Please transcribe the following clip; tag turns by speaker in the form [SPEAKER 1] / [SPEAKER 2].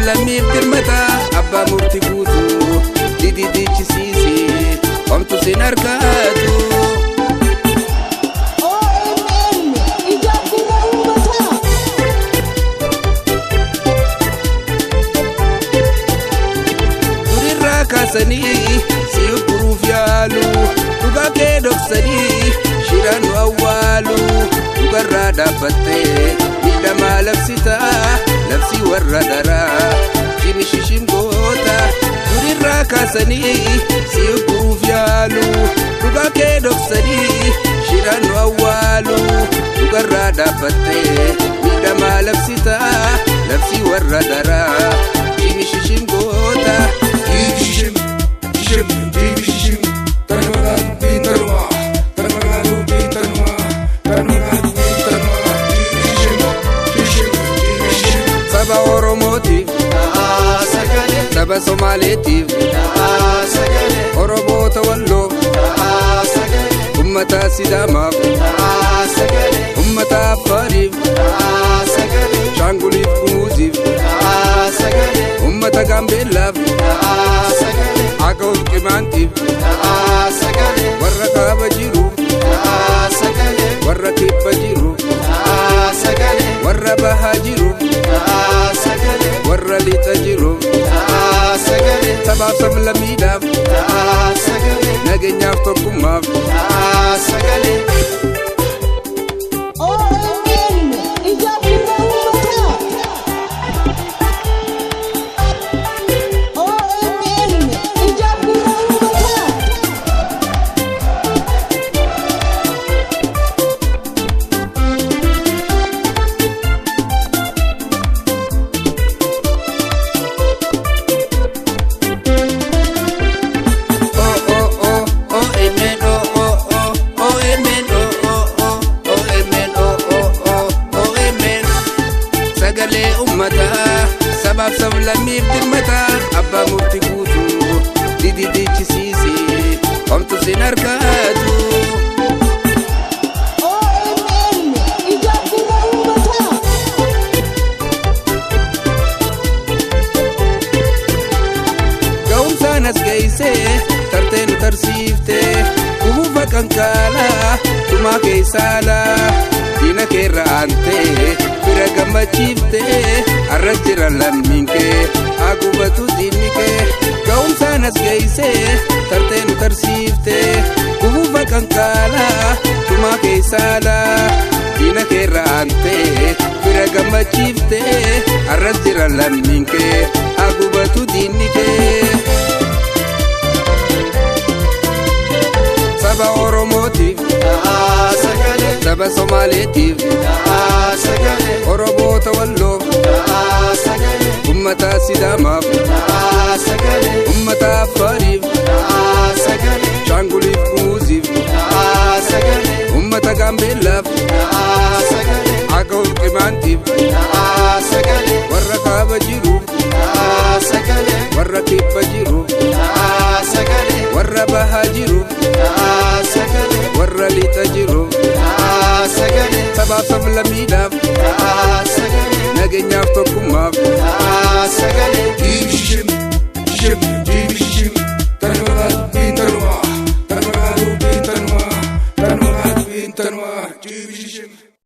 [SPEAKER 1] sablammiif dirmata abbaa murtii guutuu dididichisiisi homtu sin harkaatu. Durirraa kaasanii si ukkuruuf yaalu dhugaa kee dhoksanii shiraan nu awwaalu dhugarraa dhaabbattee miidhamaa labsitaa labsii warra daraa jini shishimgoota. Durirraa kaasanii si ukkuruuf yaalu dhugaa kee dhoksanii shiraan nu awwaalu dhugarraa dhaabbattee miidhamaa labsitaa labsii warra daraa jini shishimgoota. Saba Oromotiif saba Somaaleetiif Oromoota Walloof ummata Sidaamaaf ummata Affaariif Shaanguliif Gumuuziif ummata Gaambeellaaf Agaw Qimaantiif warra kaaba jiruuf warra kibba jiruuf warra bahaa jiruuf warra lixa jiruuf sabaaf sablammiidhaaf nageenyaaf tokkummaaf. Sagalee ummataa sabaaf sablammiif dirmata abbaa murtii guutuu dididichisiisi homtu sin harkaatu. Ga'umsaan as geessee tartee nu tarsiiftee kubuufa qankaalaa tumaa keessaalaa diina keerra aantee bira gammachiiftee arras jira lammiin kee agubatu diinni kee. Ga'umsaan as geessee tartee nu tarsiiftee kubuufa qankaalaa tumaa keessaalaa diina keerra aantee bira gammachiiftee arras jira lammiin kee agubatu diinni kee. Saba Oromootiif saba Somaaleetiif Oromoota Walloof ummata Sidaamaaf ummata Affaariif Shaanguliif Gumuuziif ummata Gaambeellaaf Agaw Qimaantiif warra kaaba jiruuf warra kibba jiruuf warra bahaa jiruuf warra lixa jiruuf sabaaf sablammiidhaaf nageenyaaf tokkummaaf.